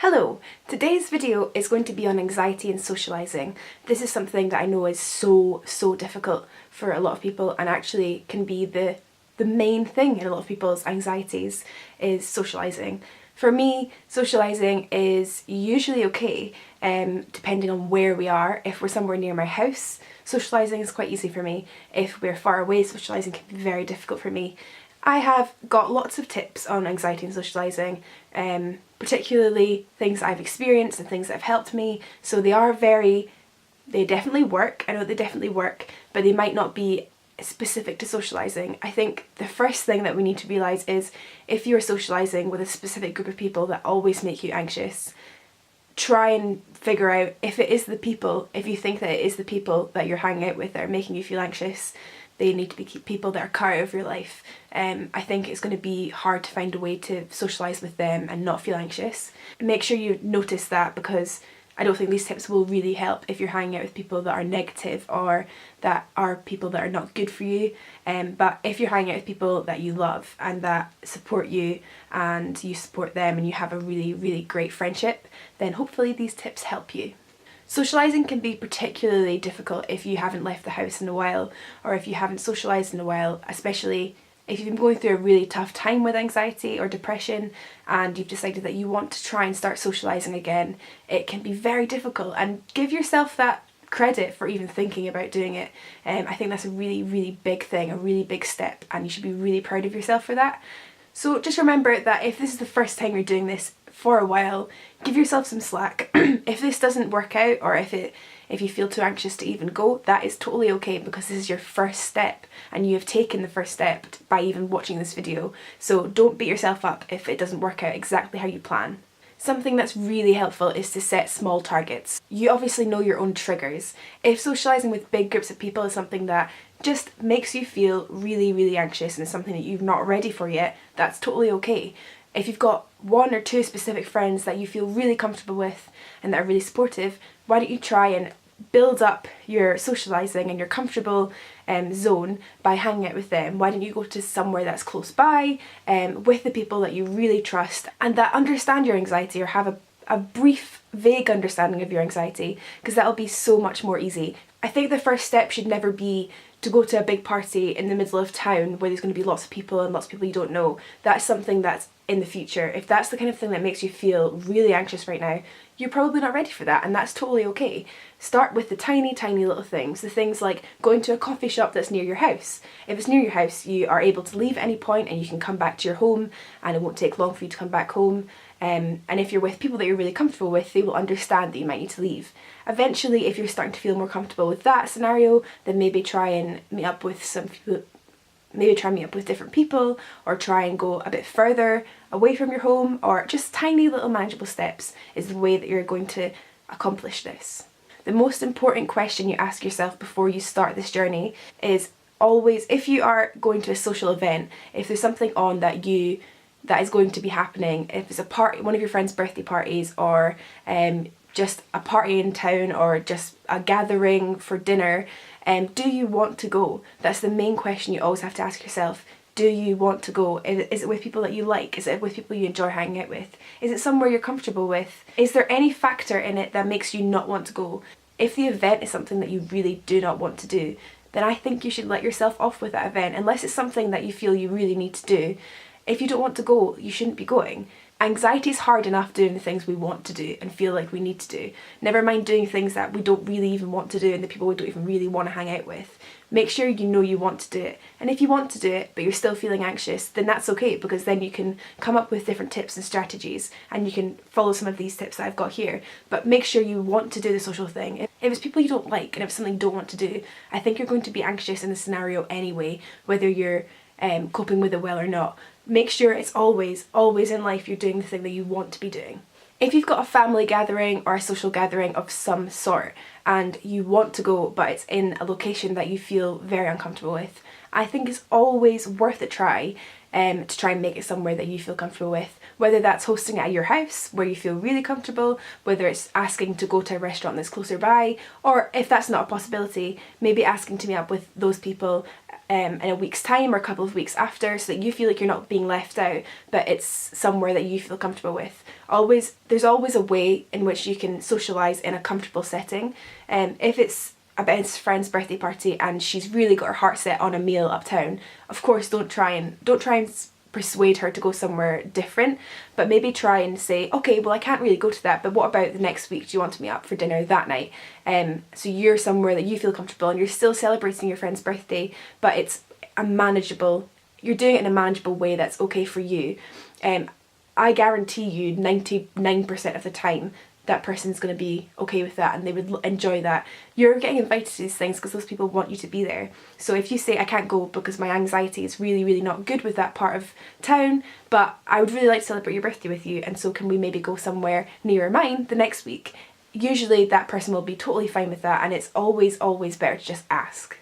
Hello! Today's video is going to be on anxiety and socialising. This is something that I know is so difficult for a lot of people and actually can be the main thing in a lot of people's anxieties is socialising. For me, socialising is usually okay, depending on where we are. If we're somewhere near my house, socialising is quite easy for me. If we're far away, socialising can be very difficult for me. I have got lots of tips on anxiety and socialising, particularly things I've experienced and things that have helped me. So they definitely work. I know they definitely work, but they might not be specific to socialising. I think the first thing that we need to realise is if you're socialising with a specific group of people that always make you anxious, try and figure out if you think that it is the people that you're hanging out with that are making you feel anxious, they need to be people that are cut out of your life. I think it's going to be hard to find a way to socialise with them and not feel anxious. Make sure you notice that, because I don't think these tips will really help if you're hanging out with people that are negative or that are people that are not good for you. But if you're hanging out with people that you love and that support you and you support them and you have a really great friendship, then hopefully these tips help you. Socialising can be particularly difficult if you haven't left the house in a while, or if you haven't socialised in a while, especially if you've been going through a really tough time with anxiety or depression and you've decided that you want to try and start socialising again. It can be very difficult, and give yourself that credit for even thinking about doing it. I think that's a really big thing, a really big step, and you should be really proud of yourself for that. So just remember that if this is the first time you're doing this for a while, give yourself some slack. If this doesn't work out, or if you feel too anxious to even go, that is totally okay, because this is your first step and you have taken the first step by even watching this video. So don't beat yourself up if it doesn't work out exactly how you plan. Something that's really helpful is to set small targets. You obviously know your own triggers. If socialising with big groups of people is something that just makes you feel really anxious and is something that you're not ready for yet, that's totally okay. If you've got one or two specific friends that you feel really comfortable with and that are really supportive, why don't you try and build up your socialising and your comfortable zone by hanging out with them? Why don't you go to somewhere that's close by with the people that you really trust and that understand your anxiety, or have a brief, vague understanding of your anxiety, because that'll be so much more easy. I think the first step should never be to go to a big party in the middle of town where there's going to be lots of people and lots of people you don't know. That's something that's in the future. If that's the kind of thing that makes you feel really anxious right now, you're probably not ready for that, and that's totally okay. Start with the tiny little things. The things like going to a coffee shop that's near your house. If it's near your house, you are able to leave at any point and you can come back to your home, and it won't take long for you to come back home. And if you're with people that you're really comfortable with, they will understand that you might need to leave. Eventually, if you're starting to feel more comfortable with that scenario, then maybe try and meet up with different people, or try and go a bit further away from your home, or just tiny little manageable steps is the way that you're going to accomplish this. The most important question you ask yourself before you start this journey is always, if you are going to a social event, if there's something on that is going to be happening, if it's a party, one of your friends' birthday parties, or just a party in town, or just a gathering for dinner, do you want to go? That's the main question you always have to ask yourself. Do you want to go? Is it with people that you like? Is it with people you enjoy hanging out with? Is it somewhere you're comfortable with? Is there any factor in it that makes you not want to go? If the event is something that you really do not want to do, then I think you should let yourself off with that event, unless it's something that you feel you really need to do. If you don't want to go, you shouldn't be going. Anxiety is hard enough doing the things we want to do and feel like we need to do. Never mind doing things that we don't really even want to do and the people we don't even really want to hang out with. Make sure you know you want to do it. And if you want to do it but you're still feeling anxious, then that's okay, because then you can come up with different tips and strategies and you can follow some of these tips that I've got here. But make sure you want to do the social thing. If it's people you don't like and if it's something you don't want to do, I think you're going to be anxious in the scenario anyway, whether you're coping with it well or not. Make sure it's always in life you're doing the thing that you want to be doing. If you've got a family gathering or a social gathering of some sort and you want to go but it's in a location that you feel very uncomfortable with, I think it's always worth a try to try and make it somewhere that you feel comfortable with. Whether that's hosting it at your house where you feel really comfortable, whether it's asking to go to a restaurant that's closer by, or if that's not a possibility, maybe asking to meet up with those people in a week's time or a couple of weeks after, so that you feel like you're not being left out, but it's somewhere that you feel comfortable with. There's always a way in which you can socialise in a comfortable setting. If it's a best friend's birthday party and she's really got her heart set on a meal uptown, of course don't try and persuade her to go somewhere different, but maybe try and say, okay, well I can't really go to that, but what about the next week? Do you want to meet up for dinner that night? So you're somewhere that you feel comfortable and you're still celebrating your friend's birthday, but it's you're doing it in a manageable way that's okay for you. I guarantee you 99% of the time that person's going to be okay with that and they would enjoy that. You're getting invited to these things because those people want you to be there. So if you say, I can't go because my anxiety is really, really not good with that part of town, but I would really like to celebrate your birthday with you, and so can we maybe go somewhere nearer mine the next week? Usually that person will be totally fine with that, and it's always better to just ask.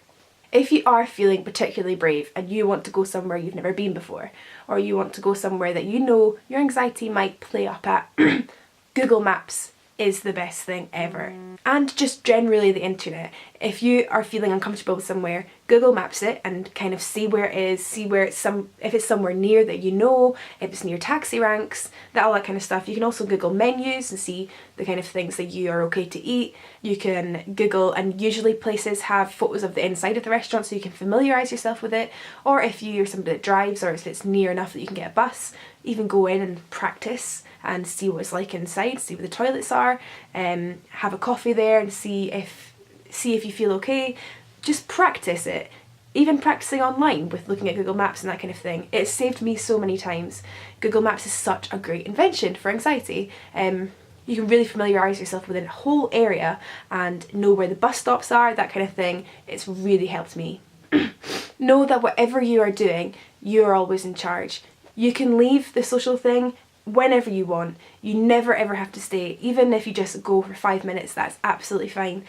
If you are feeling particularly brave and you want to go somewhere you've never been before, or you want to go somewhere that you know your anxiety might play up at, Google Maps is the best thing ever. And just generally the internet. If you are feeling uncomfortable with somewhere, Google Maps it and kind of see where it is, see where if it's somewhere near that you know, if it's near taxi ranks, all that kind of stuff. You can also Google menus and see the kind of things that you are okay to eat. You can Google, and usually places have photos of the inside of the restaurant so you can familiarise yourself with it. Or if you're somebody that drives, or if it's near enough that you can get a bus, even go in and practice and see what it's like inside, see where the toilets are, have a coffee there and see if you feel okay. Just practice it. Even practicing online with looking at Google Maps and that kind of thing. It's saved me so many times. Google Maps is such a great invention for anxiety. You can really familiarise yourself with a whole area and know where the bus stops are, that kind of thing. It's really helped me. Know that whatever you are doing, you're always in charge. You can leave the social thing whenever you want. You never ever have to stay. Even if you just go for 5 minutes, that's absolutely fine.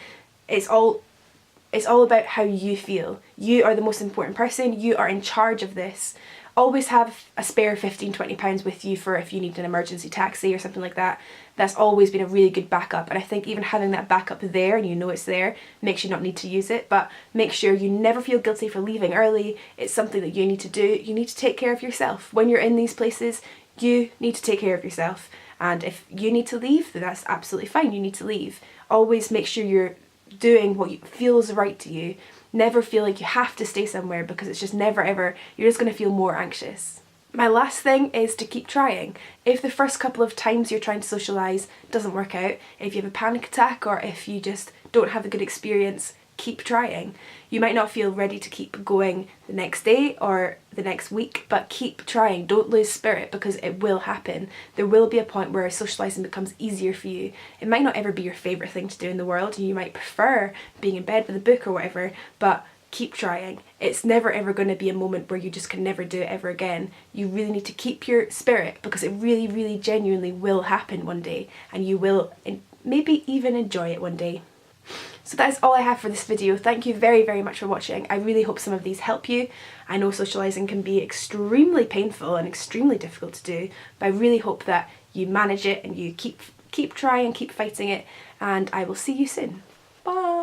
It's all about how you feel. You are the most important person. You are in charge of this. Always have a spare £15-20 with you for if you need an emergency taxi or something like that. That's always been a really good backup, and I think even having that backup there and you know it's there makes you not need to use it. But make sure you never feel guilty for leaving early. It's something that you need to do. You need to take care of yourself. When you're in these places, you need to take care of yourself, and if you need to leave, then that's absolutely fine. You need to leave. Always make sure you're doing what feels right to you. Never feel like you have to stay somewhere, because it's just never ever, you're just going to feel more anxious. My last thing is to keep trying. If the first couple of times you're trying to socialise doesn't work out, if you have a panic attack or if you just don't have a good experience, keep trying. You might not feel ready to keep going the next day or the next week, but keep trying. Don't lose spirit, because it will happen. There will be a point where socialising becomes easier for you. It might not ever be your favourite thing to do in the world, and you might prefer being in bed with a book or whatever, but keep trying. It's never ever going to be a moment where you just can never do it ever again. You really need to keep your spirit, because it really, really genuinely will happen one day, and you will maybe even enjoy it one day. So that is all I have for this video. Thank you very, very much for watching. I really hope some of these help you. I know socialising can be extremely painful and extremely difficult to do, but I really hope that you manage it and you keep trying, keep fighting it, and I will see you soon. Bye!